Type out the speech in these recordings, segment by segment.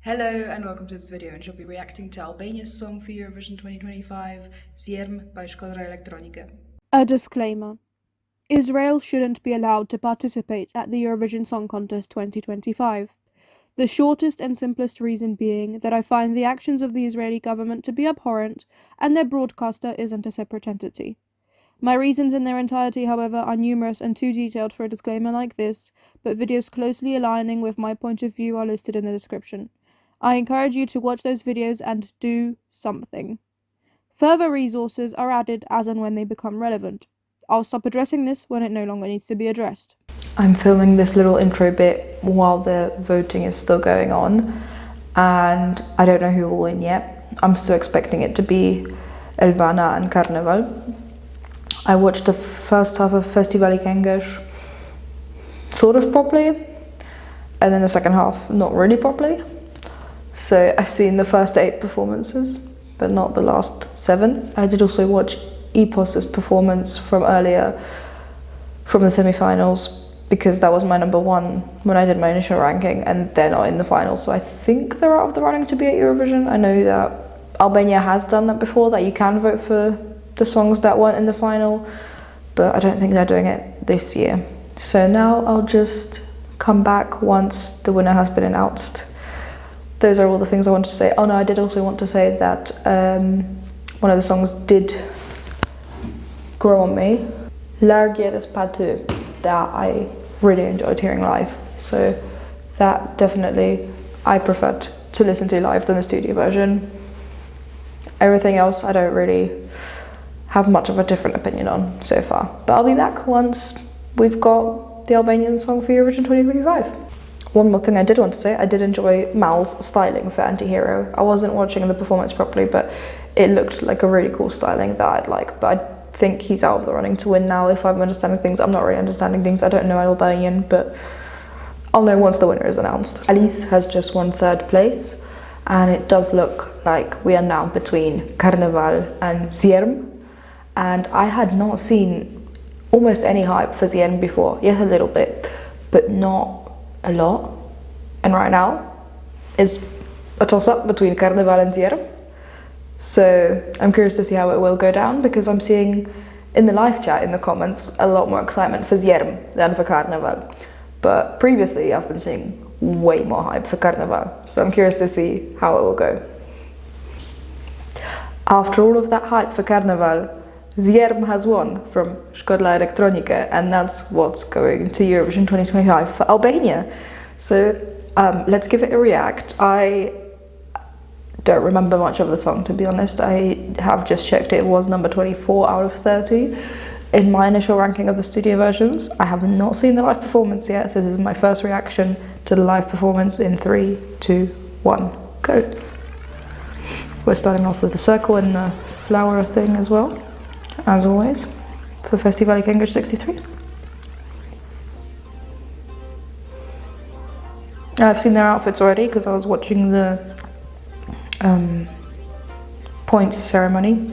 Hello and welcome to this video, and she'll be reacting to Albania's song for Eurovision 2025, Zjerm by Shkodra Elektronike. A disclaimer. Israel shouldn't be allowed to participate at the Eurovision Song Contest 2025. The shortest and simplest reason being that I find the actions of the Israeli government to be abhorrent and their broadcaster isn't a separate entity. My reasons in their entirety, however, are numerous and too detailed for a disclaimer like this, but videos closely aligning with my point of view are listed in the description. I encourage you to watch those videos and do something. Further resources are added as and when they become relevant. I'll stop addressing this when it no longer needs to be addressed. I'm filming this little intro bit while the voting is still going on, and I don't know who will win yet. I'm still expecting it to be Albania and Carnival. I watched the first half of Festivali Këngësh sort of properly, and then the second half not really properly. So I've seen the first 8 performances, but not the last 7. I did also watch Epos's performance from earlier, from the semi-finals, because that was my number 1 when I did my initial ranking, and they're not in the final, so I think they're out of the running to be at Eurovision. I know that Albania has done that before, that you can vote for the songs that weren't in the final, but I don't think they're doing it this year. So now I'll just come back once the winner has been announced. Those are all the things I wanted to say. Oh no, I did also want to say that one of the songs did grow on me. Largjeres Patu, that I really enjoyed hearing live. So that definitely I preferred to listen to live than the studio version. Everything else I don't really have much of a different opinion on so far. But I'll be back once we've got the Albanian song for Eurovision 2025. One more thing I did want to say, I did enjoy Mal's styling for Anti-Hero. I wasn't watching the performance properly, but it looked like a really cool styling that I'd like. But I think he's out of the running to win now. If I'm understanding things, I'm not really understanding things. I don't know Albanian, but I'll know once the winner is announced. Alice has just won 3rd place, and it does look like we are now between Carnival and Zjerm. And I had not seen almost any hype for Zjerm before. Yes, a little bit, but not a lot. And right now is a toss-up between Carnival and Zjerm. So I'm curious to see how it will go down, because I'm seeing in the live chat in the comments a lot more excitement for Zjerm than for Carnival. But previously I've been seeing way more hype for Carnival. So I'm curious to see how it will go. After all of that hype for Carnival, Zjerm has won from Shkodra Elektronike, and that's what's going to Eurovision 2025 for Albania. So let's give it a react. I don't remember much of the song, to be honest. I have just checked, it was number 24 out of 30 in my initial ranking of the studio versions. I have not seen the live performance yet, so this is my first reaction to the live performance in 3, 2, 1, go. We're starting off with the circle and the flower thing as well, as always, for Festivali Këngësh 63. I've seen their outfits already because I was watching the points ceremony.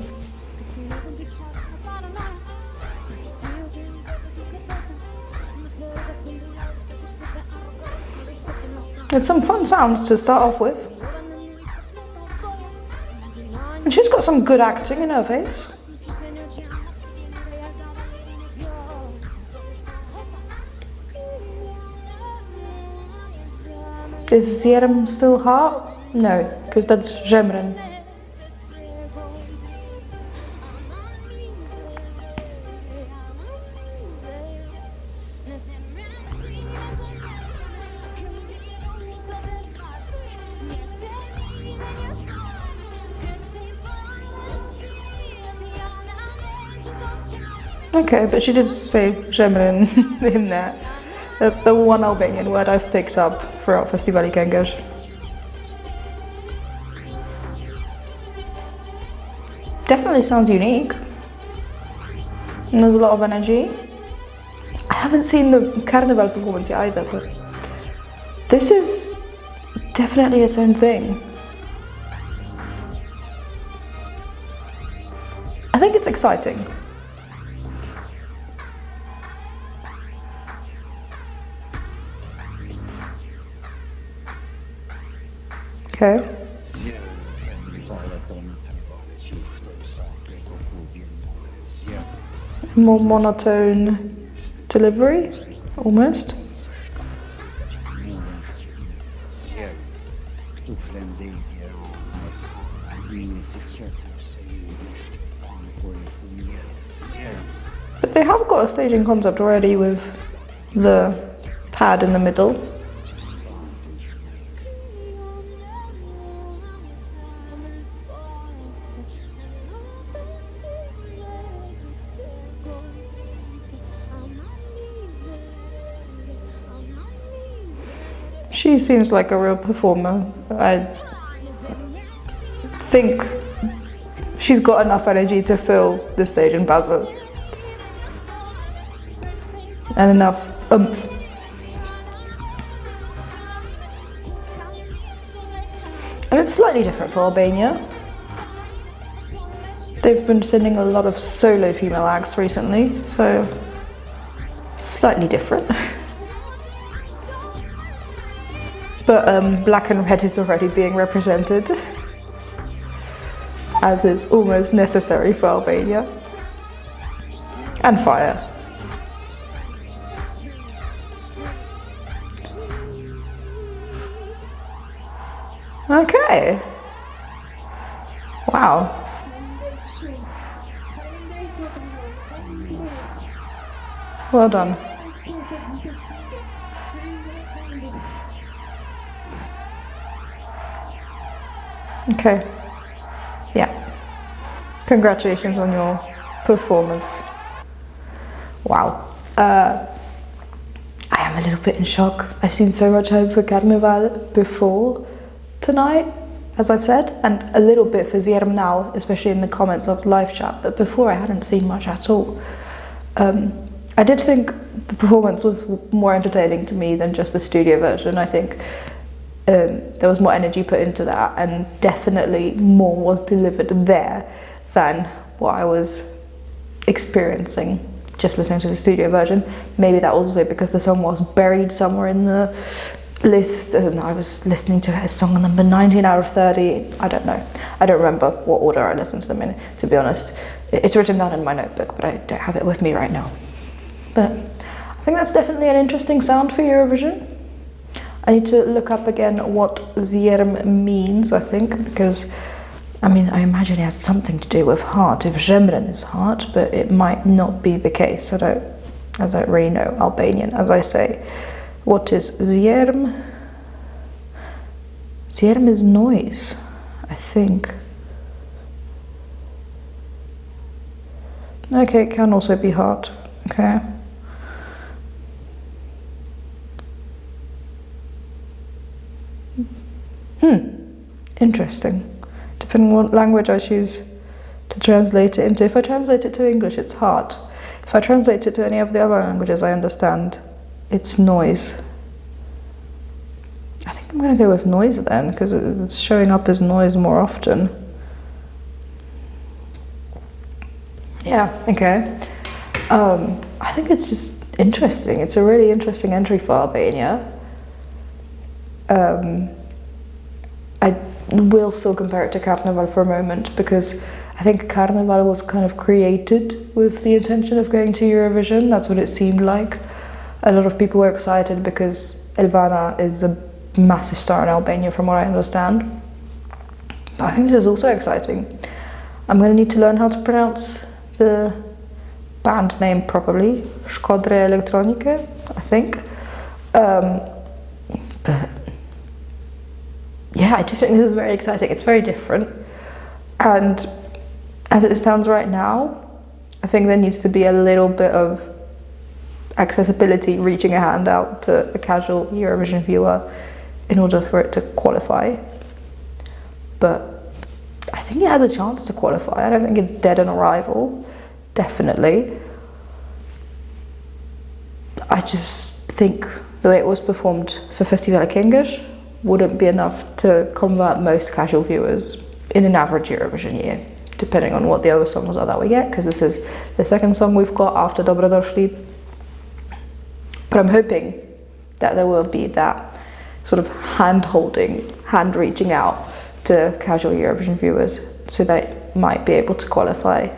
It's some fun sounds to start off with. And she's got some good acting in her face. Is Zjerm still hot? No, because that's Zjerm. Okay, but she did say Zjerm in there. That's the one Albanian word I've picked up throughout Festivali Këngësh. Definitely sounds unique. And there's a lot of energy. I haven't seen the Carnival performance yet either, but this is definitely its own thing. I think it's exciting. Okay. More monotone delivery, almost. But they have got a staging concept already with the pad in the middle. She seems like a real performer. I think she's got enough energy to fill the stage in Basel. And enough oomph. And it's slightly different for Albania. They've been sending a lot of solo female acts recently, so slightly different. But black and red is already being represented, as is almost necessary for Albania. And fire. Okay. Wow. Well done. Okay. Yeah. Congratulations on your performance. Wow. I am a little bit in shock. I've seen so much hope for Carnival before tonight, as I've said, and a little bit for Zjerm now, especially in the comments of the live chat, but before I hadn't seen much at all. I did think the performance was more entertaining to me than just the studio version. I think there was more energy put into that, and definitely more was delivered there than what I was experiencing just listening to the studio version. Maybe that was also because the song was buried somewhere in the list and I was listening to his song number 19 out of 30. I don't know. I don't remember what order I listened to them in, to be honest. It's written down in my notebook, but I don't have it with me right now. But I think that's definitely an interesting sound for Eurovision. I need to look up again what Zjerm means, I think, because I mean, I imagine it has something to do with heart, if Zemren is heart, but it might not be the case. I don't really know Albanian, as I say. What is Zjerm? Zjerm is noise, I think. Okay, it can also be heart. Okay. Interesting. Depending on what language I choose to translate it into. If I translate it to English, it's heart. If I translate it to any of the other languages I understand, it's noise. I think I'm going to go with noise then, because it's showing up as noise more often. Yeah, okay. I think it's just interesting. It's a really interesting entry for Albania. I will still compare it to Carnival for a moment, because I think Carnival was kind of created with the intention of going to Eurovision. That's what it seemed like. A lot of people were excited because Elvana is a massive star in Albania, from what I understand. But I think this is also exciting. I'm going to need to learn how to pronounce the band name properly. Shkodra Elektronike, I think. But yeah, I do think this is very exciting. It's very different. And as it stands right now, I think there needs to be a little bit of accessibility, reaching a hand out to the casual Eurovision viewer in order for it to qualify. But I think it has a chance to qualify. I don't think it's dead on arrival, definitely. I just think the way it was performed for Festival Kingish wouldn't be enough to convert most casual viewers in an average Eurovision year, depending on what the other songs are that we get, because this is the second song we've got after Dobrodošli. But I'm hoping that there will be that sort of hand reaching out to casual Eurovision viewers so they might be able to qualify.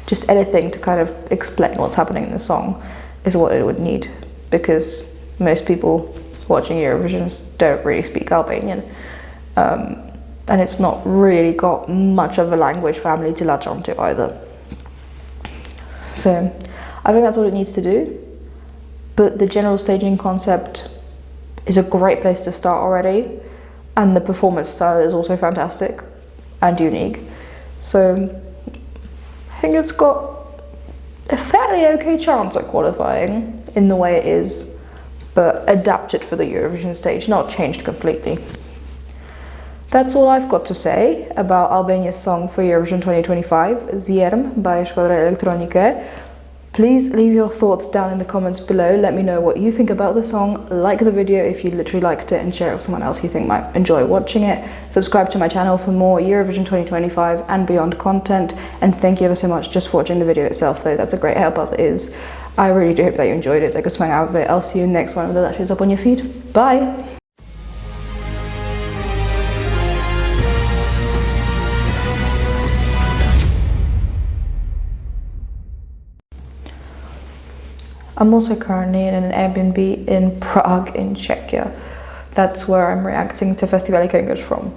Just anything to kind of explain what's happening in the song is what it would need, because most people watching Eurovision don't really speak Albanian, and it's not really got much of a language family to latch onto either. So I think that's all it needs to do, but the general staging concept is a great place to start already, and the performance style is also fantastic and unique. So I think it's got a fairly okay chance at qualifying in the way it is, but adapted for the Eurovision stage, not changed completely. That's all I've got to say about Albania's song for Eurovision 2025, Zjerm by Shkodra Elektronike. Please leave your thoughts down in the comments below. Let me know what you think about the song. Like the video if you literally liked it, and share it with someone else you think might enjoy watching it. Subscribe to my channel for more Eurovision 2025 and beyond content. And thank you ever so much just for watching the video itself, though. That's a great help as it is. I really do hope that you enjoyed it. Take a swing out of it. I'll see you next one when that shows up on your feed. Bye! I'm also currently in an Airbnb in Prague in Czechia. That's where I'm reacting to Festival from.